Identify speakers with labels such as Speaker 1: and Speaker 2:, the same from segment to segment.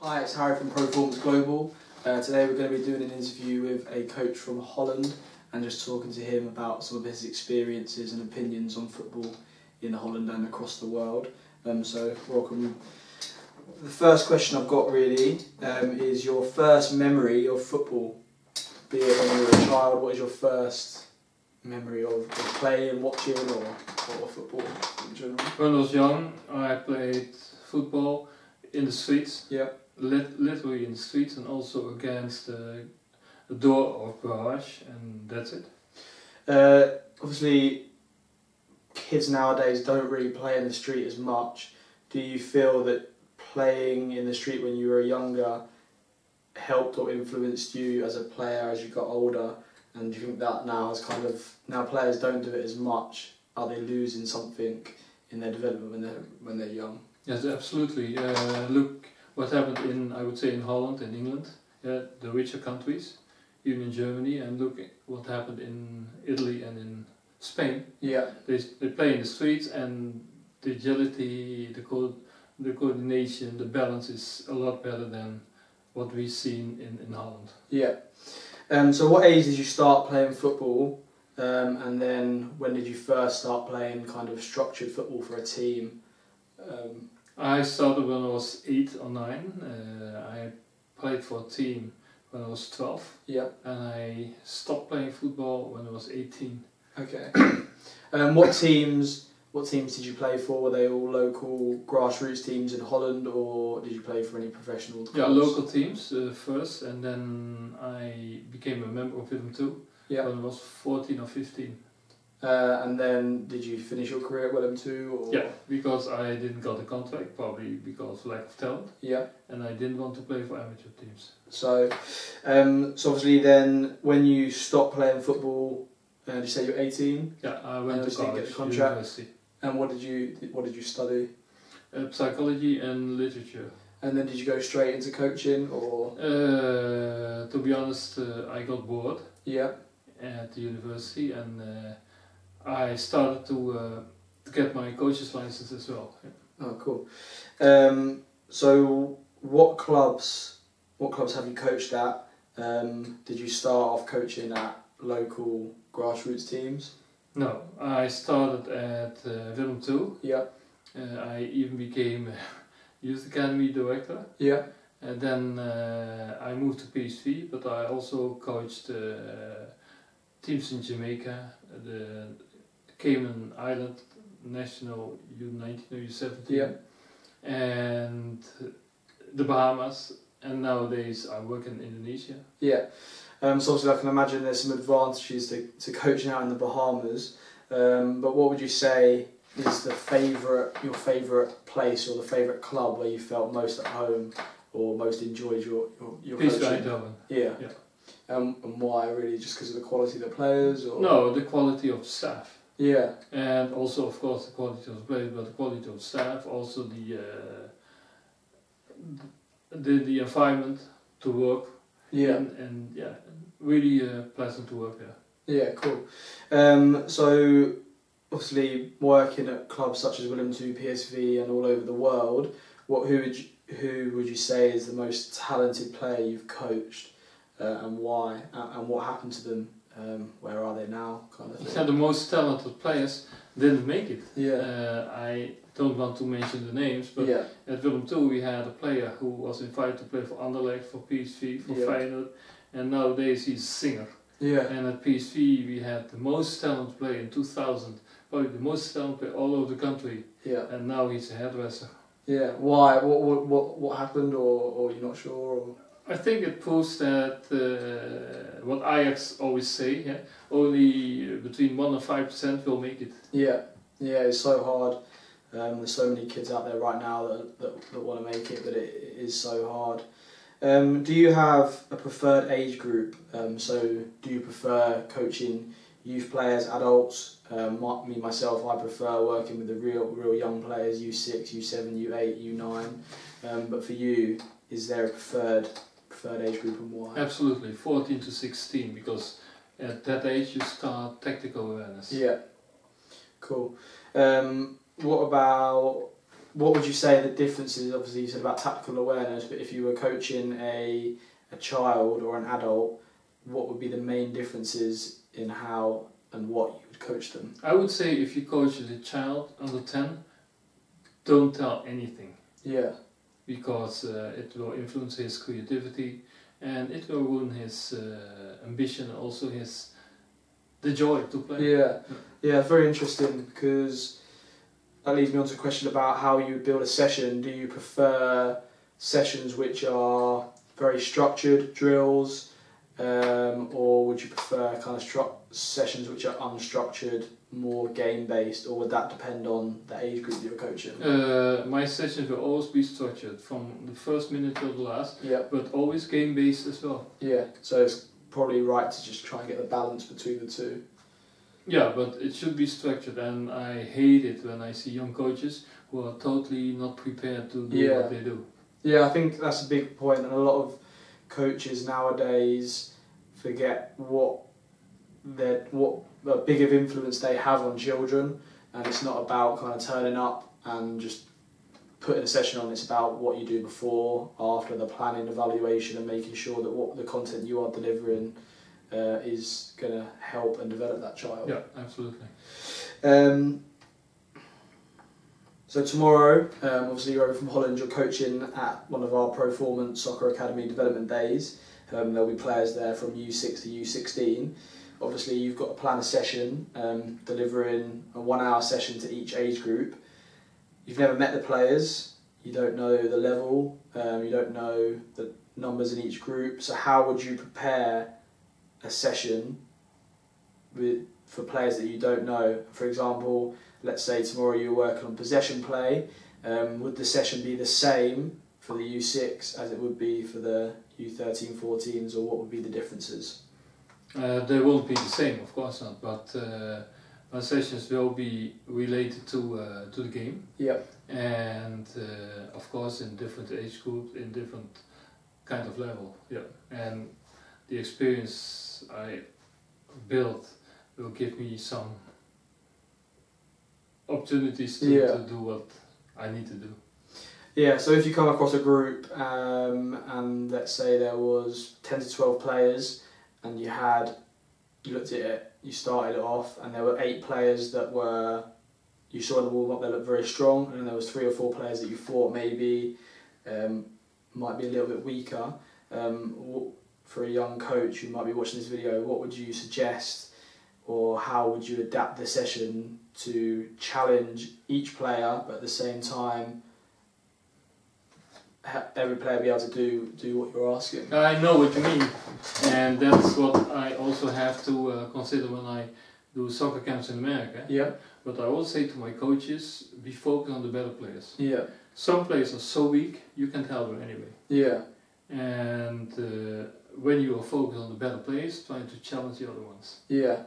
Speaker 1: Hi, it's Harry from ProFormance Global. Today we're going to be doing an interview with a coach from Holland and just talking to him about some of his experiences and opinions on football in Holland and across the world. So welcome. The first question I've got really is your first memory of football, be it when you were a child. What is your first memory of playing, watching or football in general?
Speaker 2: When I was young, I played football in the streets.
Speaker 1: Yeah.
Speaker 2: Literally in the streets, and also against the door of garage, and that's it.
Speaker 1: Obviously, kids nowadays don't really play in the street as much. Do you feel that playing in the street when you were younger helped or influenced you as a player as you got older? And do you think that now has now players don't do it as much? Are they losing something in their development when they're young?
Speaker 2: Yes, absolutely. Look what happened I would say in Holland, in England, the richer countries, even in Germany, and look at what happened in Italy and in Spain.
Speaker 1: Yeah.
Speaker 2: They play in the streets, and the agility, the coordination, the balance is a lot better than what we've seen in Holland.
Speaker 1: Yeah. So what age did you start playing football, and then when did you first start playing kind of structured football for a team?
Speaker 2: I started when I was 8 or 9. I played for a team when I was 12.
Speaker 1: Yeah.
Speaker 2: And I stopped playing football when I was 18.
Speaker 1: Okay. What teams did you play for? Were they all local grassroots teams in Holland, or did you play for any professional clubs?
Speaker 2: Yeah, local teams first, and then I became a member of Willem II when I was 14 or 15.
Speaker 1: And then did you finish your career at Willem II? Or?
Speaker 2: Yeah, because I didn't got a contract, probably because of lack of talent.
Speaker 1: Yeah.
Speaker 2: And I didn't want to play for amateur teams.
Speaker 1: So obviously then when you stopped playing football, did you say you're 18?
Speaker 2: Yeah, I went to college,
Speaker 1: get the contract.
Speaker 2: university.
Speaker 1: And what did you study?
Speaker 2: Psychology and literature.
Speaker 1: And then did you go straight into coaching, or?
Speaker 2: To be honest, I got bored.
Speaker 1: Yeah.
Speaker 2: At the university, and I started to get my coach's license as well. Yeah.
Speaker 1: Oh, cool. So what clubs have you coached at? Did you start off coaching at local grassroots teams?
Speaker 2: No, I started at Willem II.
Speaker 1: Yeah.
Speaker 2: I even became youth academy director.
Speaker 1: Yeah.
Speaker 2: And then I moved to PSV, but I also coached teams in Jamaica, the Cayman Island National U19 or U17,
Speaker 1: yeah,
Speaker 2: and the Bahamas, and nowadays I work in Indonesia.
Speaker 1: Yeah. So obviously I can imagine there's some advantages to coaching out in the Bahamas, but what would you say is your favourite place or the favourite club where you felt most at home or most enjoyed your coaching? Yeah.
Speaker 2: Yeah.
Speaker 1: And why, really? Just because of the quality of the players? Or?
Speaker 2: No, the quality of staff.
Speaker 1: Yeah.
Speaker 2: And also, of course, the quality of the players, but the quality of staff, also the environment to work.
Speaker 1: Yeah.
Speaker 2: And yeah, really pleasant to work there.
Speaker 1: Yeah, cool. So obviously working at clubs such as Willem II, PSV, and all over the world, who would you say is the most talented player you've coached? And why, and what happened to them? Where are they now? Kind of thing.
Speaker 2: Yeah, the most talented players didn't make it.
Speaker 1: Yeah.
Speaker 2: I don't want to mention the names, but
Speaker 1: yeah.
Speaker 2: At Willem II we had a player who was invited to play for Anderlecht, for PSV, for Feyenoord, and nowadays he's a singer.
Speaker 1: Yeah.
Speaker 2: And at PSV we had the most talented player in 2000, probably the most talented player all over the country.
Speaker 1: Yeah.
Speaker 2: And now he's a hairdresser.
Speaker 1: Yeah. Why? What happened, or you're not sure? Or?
Speaker 2: I think it proves that what Ajax always say, only between 1 and 5% will make it.
Speaker 1: Yeah, yeah, it's so hard. There's so many kids out there right now that want to make it, but it is so hard. Do you have a preferred age group? So do you prefer coaching youth players, adults? Myself, I prefer working with the real young players, U6, U7, U8, U9. But for you, is there a preferred age group, and why?
Speaker 2: Absolutely, 14 to 16, because at that age you start tactical awareness.
Speaker 1: Yeah, cool. What about what would you say the difference is? Obviously, you said about tactical awareness, but if you were coaching a child or an adult, what would be the main differences in how and what you would coach them?
Speaker 2: I would say if you coach a child under 10, don't tell anything.
Speaker 1: Yeah.
Speaker 2: Because it will influence his creativity, and it will ruin his ambition, also the joy to play.
Speaker 1: Yeah, very interesting, because that leads me on to a question about how you build a session. Do you prefer sessions which are very structured, drills, or would you prefer kind of sessions which are unstructured, more game-based, or would that depend on the age group you're coaching?
Speaker 2: My sessions will always be structured from the first minute till the last,
Speaker 1: Yeah.
Speaker 2: but always game-based as well.
Speaker 1: Yeah, so it's probably right to just try and get the balance between the two.
Speaker 2: Yeah, but it should be structured, and I hate it when I see young coaches who are totally not prepared to do what they do.
Speaker 1: Yeah, I think that's a big point, and a lot of coaches nowadays forget what a big of influence they have on children, and it's not about kind of turning up and just putting a session on. It's about what you do before, after, the planning, evaluation, and making sure that what the content you are delivering is going to help and develop that child.
Speaker 2: Yeah, absolutely.
Speaker 1: So tomorrow, obviously you're over from Holland, you're coaching at one of our ProFormance Soccer Academy development days. There'll be players there from U6 to U16. Obviously you've got to plan a session, delivering a 1 hour session to each age group. You've never met the players, you don't know the level, you don't know the numbers in each group, so how would you prepare a session for players that you don't know? For example, let's say tomorrow you're working on possession play, would the session be the same for the U6 as it would be for the U13, 14s, or what would be the differences?
Speaker 2: They won't be the same, of course not, but my sessions will be related to the game.
Speaker 1: Yeah.
Speaker 2: And of course in different age groups, in different kind of level. Yeah. And the experience I built will give me some opportunities to do what I need to do.
Speaker 1: Yeah, so if you come across a group and let's say there was 10 to 12 players, and you looked at it, you started it off, and there were 8 players that you saw in the warm-up, they looked very strong, and then there was 3 or 4 players that you thought maybe might be a little bit weaker. For a young coach who might be watching this video, what would you suggest, or how would you adapt the session to challenge each player, but at the same time every player be able to do what you're asking?
Speaker 2: I know what you mean, and that's what I also have to consider when I do soccer camps in America.
Speaker 1: Yeah.
Speaker 2: But I always say to my coaches, be focused on the better players.
Speaker 1: Yeah.
Speaker 2: Some players are so weak, you can't help them anyway.
Speaker 1: Yeah.
Speaker 2: And when you are focused on the better players, trying to challenge the other ones.
Speaker 1: Yeah.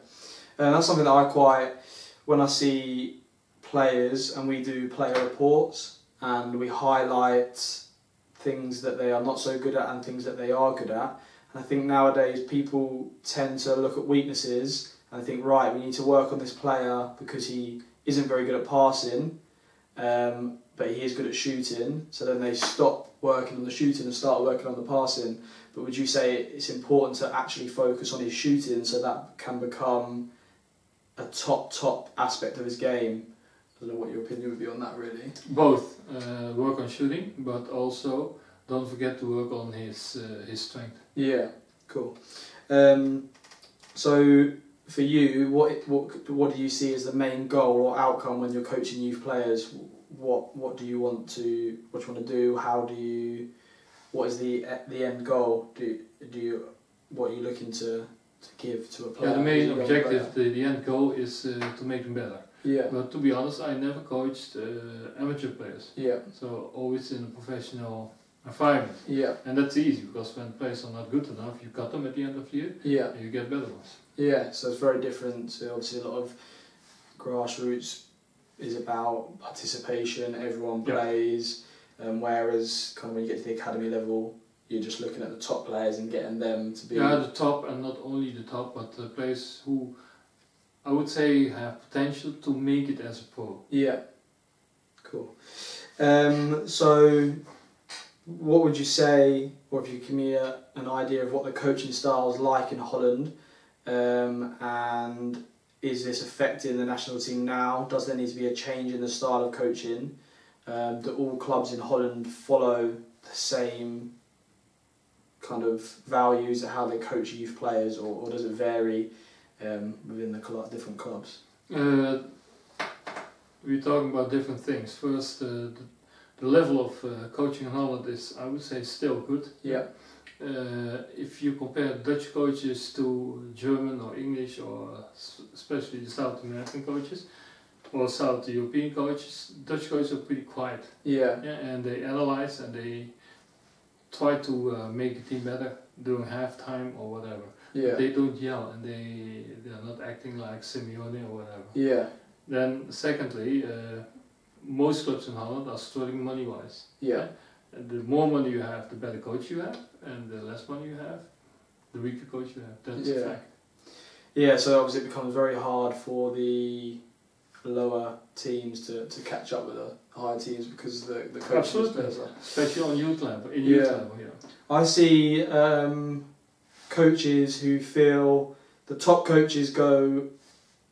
Speaker 1: And that's something that when I see players and we do player reports and we highlight things that they are not so good at and things that they are good at. And I think nowadays people tend to look at weaknesses and think, right, we need to work on this player because he isn't very good at passing, but he is good at shooting. So then they stop working on the shooting and start working on the passing. But would you say it's important to actually focus on his shooting so that can become a top aspect of his game? I don't know what your opinion would be on that, really.
Speaker 2: Both. Work on shooting, but also don't forget to work on his strength. Yeah,
Speaker 1: cool. So for you, what do you see as the main goal or outcome when you're coaching youth players? What do you want to do? What is the end goal? What are you looking to give to a player?
Speaker 2: Yeah, the main objective, the end goal is to make them better.
Speaker 1: Yeah.
Speaker 2: But to be honest, I never coached amateur players.
Speaker 1: Yeah.
Speaker 2: So always in a professional environment.
Speaker 1: Yeah.
Speaker 2: And that's easy because when players are not good enough, you cut them at the end of the year.
Speaker 1: Yeah.
Speaker 2: And you get better ones.
Speaker 1: Yeah. So it's very different. So obviously a lot of grassroots is about participation. Everyone plays, whereas kind of when you get to the academy level, you're just looking at the top players and getting them to be.
Speaker 2: Yeah, the top, and not only the top, but the players who I would say have potential to make it as a pro.
Speaker 1: Yeah. Cool. So, what would you say, or if you give me an idea of what the coaching style is like in Holland, and is this affecting the national team now? Does there need to be a change in the style of coaching? Do all clubs in Holland follow the same kind of values of how they coach youth players, or does it vary within the different clubs?
Speaker 2: We're talking about different things. First, the level of coaching in Holland is, I would say, still good.
Speaker 1: Yeah.
Speaker 2: If you compare Dutch coaches to German or English, or especially the South American coaches or South European coaches, Dutch coaches are pretty quiet.
Speaker 1: Yeah.
Speaker 2: And they analyze and they try to make the team better during halftime or whatever.
Speaker 1: Yeah.
Speaker 2: They don't yell, and they're not acting like Simeone or whatever.
Speaker 1: Yeah.
Speaker 2: Then secondly, most clubs in Holland are struggling money-wise.
Speaker 1: Yeah.
Speaker 2: And the more money you have, the better coach you have, and the less money you have, the weaker coach you have. That's a fact.
Speaker 1: Yeah, so obviously it becomes very hard for the lower teams to catch up with the higher teams because the coaches.
Speaker 2: Absolutely, especially on youth level. In youth level, yeah.
Speaker 1: I see coaches who feel the top coaches go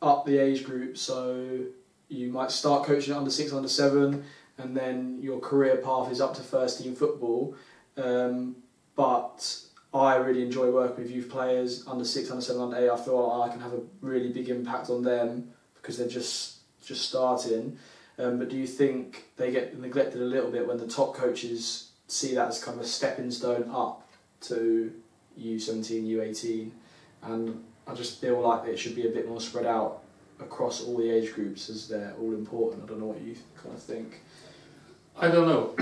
Speaker 1: up the age group, so you might start coaching at under 6, under 7, and then your career path is up to first team football. But I really enjoy working with youth players, under 6, under 7, under 8. I feel like I can have a really big impact on them because they're just starting. But do you think they get neglected a little bit when the top coaches see that as kind of a stepping stone up to U17, U18? And I just feel like it should be a bit more spread out across all the age groups, as they're all important. I don't know what you kind of think.
Speaker 2: I don't know.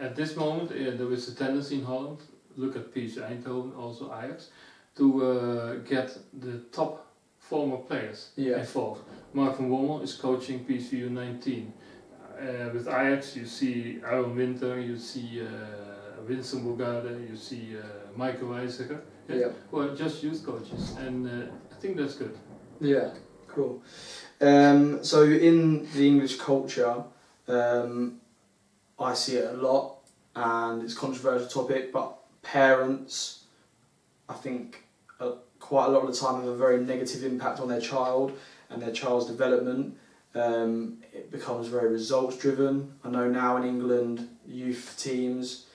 Speaker 2: At this moment, there is a tendency in Holland, look at PSV Eindhoven, also Ajax, to get the top former players involved. Mark van Bommel is coaching PSV U19. With Ajax, you see Aaron Winter, you see Vincent Bogarde, you see Michael Weizsäcker, who are just youth coaches, and I think that's good.
Speaker 1: Yeah, cool. So in the English culture, I see it a lot, and it's a controversial topic, but parents, I think, quite a lot of the time have a very negative impact on their child and their child's development. It becomes very results driven. I know now in England, youth teams,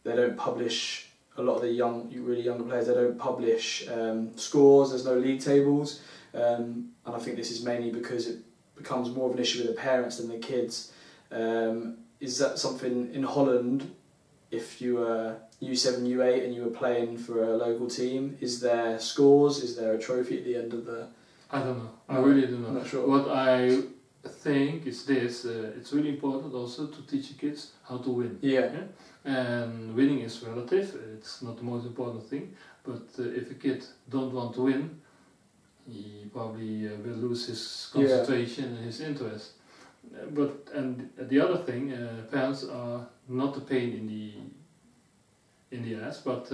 Speaker 1: they don't publish, a lot of the really younger players, they don't publish scores, there's no league tables, and I think this is mainly because it becomes more of an issue with the parents than the kids. Is that something in Holland, if you were U7, U8 and you were playing for a local team, is there scores, is there a trophy at the end of the...
Speaker 2: I don't know, I really don't know.
Speaker 1: I'm not sure.
Speaker 2: What I think is this, it's really important also to teach the kids how to win.
Speaker 1: Yeah.
Speaker 2: And winning is relative, it's not the most important thing, but if a kid don't want to win, he probably will lose his concentration and his interest. And the other thing, parents are not a pain in the ass, but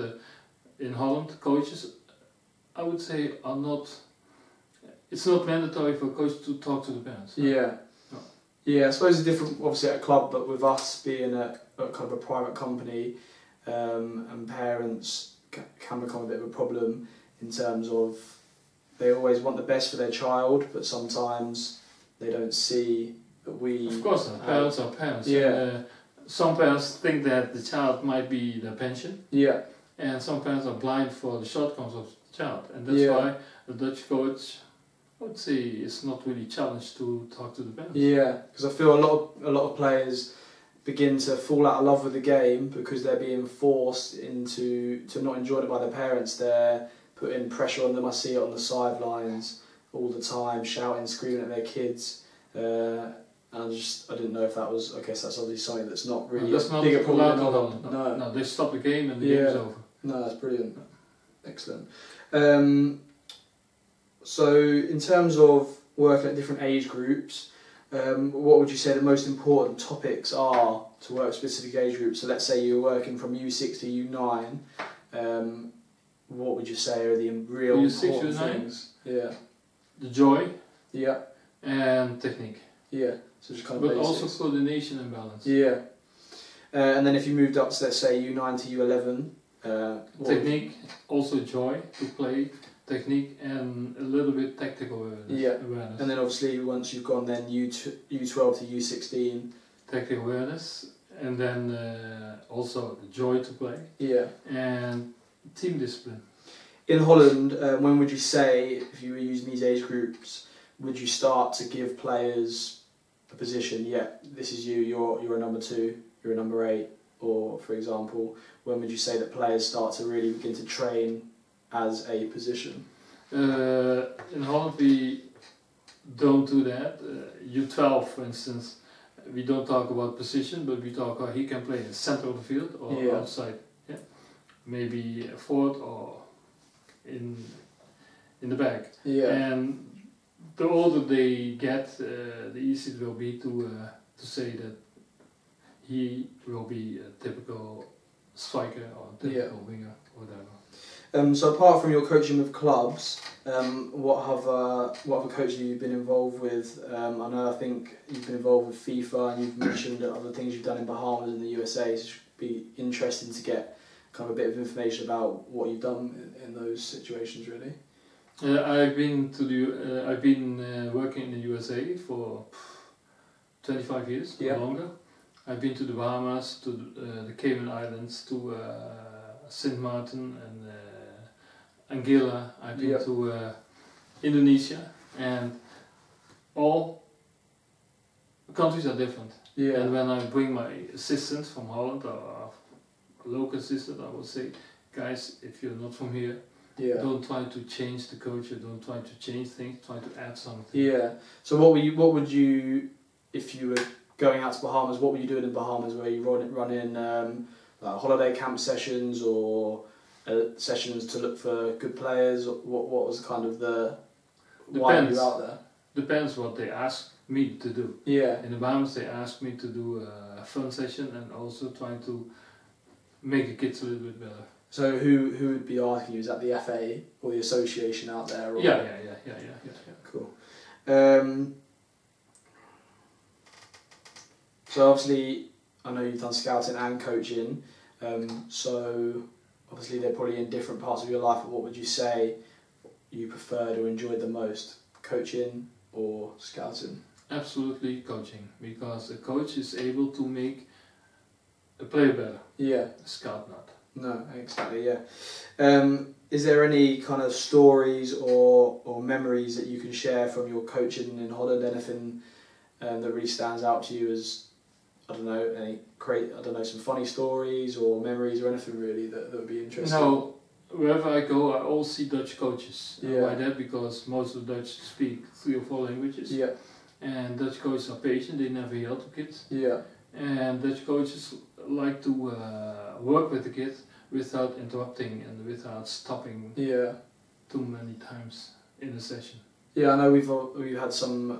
Speaker 2: in Holland, coaches, I would say, are not. It's not mandatory for a coach to talk to the parents.
Speaker 1: Yeah.
Speaker 2: No.
Speaker 1: Yeah, I suppose it's different, obviously, at a club, but with us being a kind of a private company, and parents can become a bit of a problem in terms of they always want the best for their child, but sometimes they don't see that we...
Speaker 2: Of course not, parents are parents.
Speaker 1: Yeah.
Speaker 2: Some parents think that the child might be their pension.
Speaker 1: Yeah.
Speaker 2: And some parents are blind for the shortcomings of the child. And that's why the Dutch coach, I would say, is not really challenged to talk to the parents.
Speaker 1: Yeah, because I feel a lot of players begin to fall out of love with the game because they're being forced to not enjoy it by their parents. They're putting pressure on them. I see it on the sidelines all the time, shouting, screaming at their kids. And I didn't know if that was, I guess that's obviously something that's not really
Speaker 2: that's
Speaker 1: a
Speaker 2: not
Speaker 1: bigger problem in
Speaker 2: allowed.
Speaker 1: Holland.
Speaker 2: No, they stop the game and the game is over.
Speaker 1: No, that's brilliant. Excellent. So in terms of working at different age groups, what would you say the most important topics are to work with specific age groups? So let's say you're working from U6 to U9, what would you say are the real
Speaker 2: U6,
Speaker 1: important
Speaker 2: U9?
Speaker 1: things? Yeah.
Speaker 2: The joy
Speaker 1: Yeah.
Speaker 2: and technique.
Speaker 1: Yeah, so just kind of
Speaker 2: But
Speaker 1: basics.
Speaker 2: also coordination and balance.
Speaker 1: Yeah. And then if you moved up to, let's say, U9 to U11...
Speaker 2: technique, also joy to play, technique and a little bit tactical awareness.
Speaker 1: And then obviously once you've gone then U12 to U16...
Speaker 2: Tactical awareness, and then also the joy to play.
Speaker 1: Yeah.
Speaker 2: And team discipline.
Speaker 1: In Holland, when would you say, if you were using these age groups, would you start to give players a position? Yeah, this is you. You're a number 2. You're a number 8. Or, for example, when would you say that players start to really begin to train as a position?
Speaker 2: In Holland, we don't do that. U12, for instance, we don't talk about position, but we talk how he can play in the center of the field or outside. Yeah, maybe a forward or in the back.
Speaker 1: Yeah.
Speaker 2: And the older they get, the easier it will be to say that he will be a typical striker or typical winger, or whatever.
Speaker 1: So apart from your coaching with clubs, what other coaches have you been involved with? I think you've been involved with FIFA, and you've mentioned other things you've done in Bahamas and the USA. So it should be interesting to get kind of a bit of information about what you've done in those situations, really.
Speaker 2: I've been working in the USA for 25 years or longer. I've been to the Bahamas, to the Cayman Islands, to Sint Maarten and Anguilla. I've been to Indonesia, and all countries are different.
Speaker 1: Yeah.
Speaker 2: And when I bring my assistant from Holland, or a local assistant, I will say, guys, if you're not from here, don't try to change the culture, don't try to change things, try to add something.
Speaker 1: Yeah. So what would you, if you were going out to Bahamas, what were you doing in Bahamas? Were you running like holiday camp sessions or sessions to look for good players? What was kind of why were you out there?
Speaker 2: Depends what they ask me to do.
Speaker 1: Yeah.
Speaker 2: In the Bahamas they asked me to do a fun session and also trying to make the kids a little bit better.
Speaker 1: So who would be asking you? Is that the FA or the association out there? Or?
Speaker 2: Yeah.
Speaker 1: Cool. So obviously, I know you've done scouting and coaching. So obviously they're probably in different parts of your life. But what would you say you preferred or enjoyed the most, coaching or scouting?
Speaker 2: Absolutely coaching, because a coach is able to make a player better.
Speaker 1: Yeah.
Speaker 2: A scout not.
Speaker 1: No, exactly. Yeah. Is there any kind of stories or memories that you can share from your coaching in Holland? Anything that really stands out to you as, I don't know, some funny stories or memories or anything really that would be interesting?
Speaker 2: No, wherever I go, I all see Dutch coaches.
Speaker 1: Yeah.
Speaker 2: Why that? Because most of the Dutch speak 3 or 4 languages.
Speaker 1: Yeah.
Speaker 2: And Dutch coaches are patient, they never yell to kids.
Speaker 1: Yeah.
Speaker 2: And Dutch coaches like to work with the kids without interrupting and without stopping too many times in a session.
Speaker 1: Yeah, I know we've had some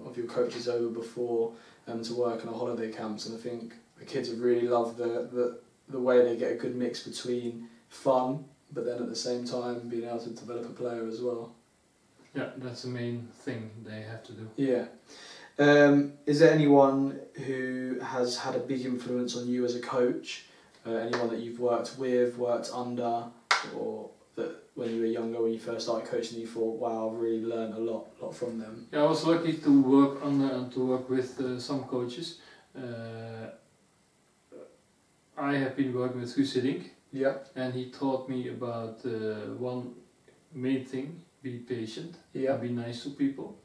Speaker 1: of your coaches over before to work in our holiday camps, and I think the kids have really loved the way they get a good mix between fun, but then at the same time being able to develop a player as well.
Speaker 2: Yeah, that's the main thing they have to do.
Speaker 1: Yeah. Is there anyone who has had a big influence on you as a coach? Anyone that you've worked with, worked under, or that when you were younger, when you first started coaching, you thought, wow, I've really learned a lot from them?
Speaker 2: Yeah, I was lucky to work under and to work with some coaches. I have been working with Guus Hiddink.
Speaker 1: Yeah.
Speaker 2: And he taught me about one main thing: be patient,
Speaker 1: and
Speaker 2: be nice to people,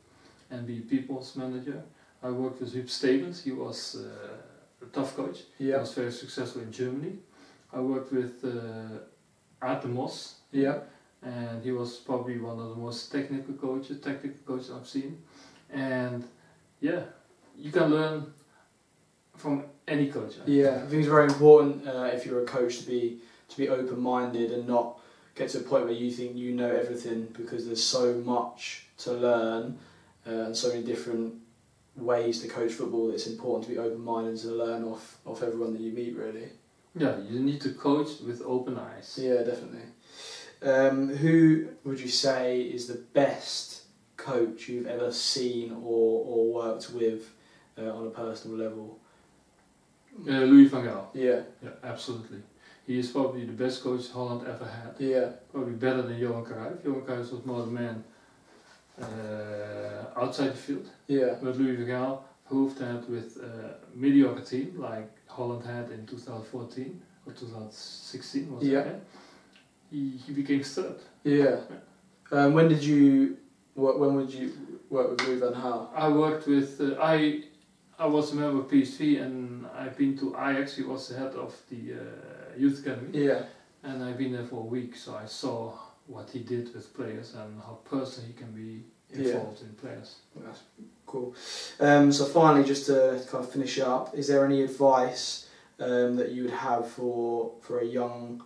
Speaker 2: and be people's manager. I worked with Huub Stevens. He was a tough coach.
Speaker 1: Yeah.
Speaker 2: He was very successful in Germany. I worked with Art Moss.
Speaker 1: Yeah.
Speaker 2: And he was probably one of the most technical coaches I've seen. And yeah, you can learn from any coach.
Speaker 1: Yeah, I think it's very important if you're a coach to be open-minded and not get to a point where you think you know everything, because there's so much to learn and so many different ways to coach football. It's important to be open-minded to learn off everyone that you meet, really.
Speaker 2: Yeah, you need to coach with open eyes.
Speaker 1: Yeah, definitely. Who would you say is the best coach you've ever seen or worked with on a personal level?
Speaker 2: Louis van Gaal.
Speaker 1: Yeah.
Speaker 2: Yeah, absolutely. He is probably the best coach Holland ever had.
Speaker 1: Yeah.
Speaker 2: Probably better than Johan Cruyff. Johan Cruyff was more the man outside the field.
Speaker 1: Yeah.
Speaker 2: But Louis van Gaal proved that with a mediocre team like Holland had in 2014 or 2016 was it? He became third.
Speaker 1: Yeah. When would you work with Louis van Gaal?
Speaker 2: I worked with I was a member of PSV and I've been to Ajax. He was the head of the youth academy.
Speaker 1: Yeah.
Speaker 2: And I've been there for a week, so I saw what he did with players and how personal he can be involved in players.
Speaker 1: That's cool. So finally, just to kind of finish up, is there any advice that you would have for a young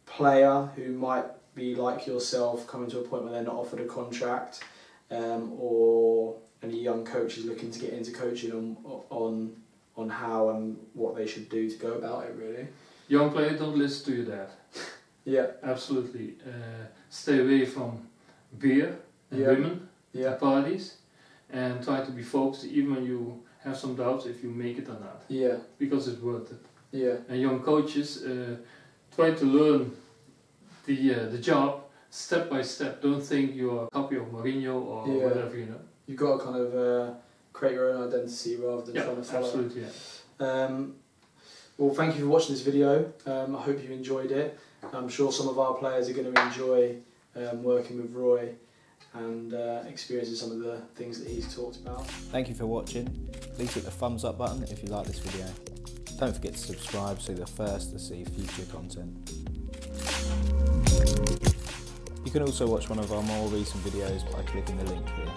Speaker 1: player who might be like yourself, coming to a point where they're not offered a contract, or any young coaches looking to get into coaching on how and what they should do to go about it, really?
Speaker 2: Young player, don't listen to your dad.
Speaker 1: Yeah.
Speaker 2: Absolutely. Stay away from beer and women and parties, and try to be focused even when you have some doubts if you make it or not.
Speaker 1: Yeah.
Speaker 2: Because it's worth it.
Speaker 1: Yeah.
Speaker 2: And young coaches, try to learn the job step by step. Don't think you're a copy of Mourinho or whatever, you know.
Speaker 1: You've got to kind of create your own identity rather than trying to follow.
Speaker 2: Absolutely, yeah.
Speaker 1: Well, thank you for watching this video. I hope you enjoyed it. I'm sure some of our players are going to enjoy working with Roy and experiencing some of the things that he's talked about.
Speaker 3: Thank you for watching. Please hit the thumbs up button if you like this video. Don't forget to subscribe so you're the first to see future content. You can also watch one of our more recent videos by clicking the link here.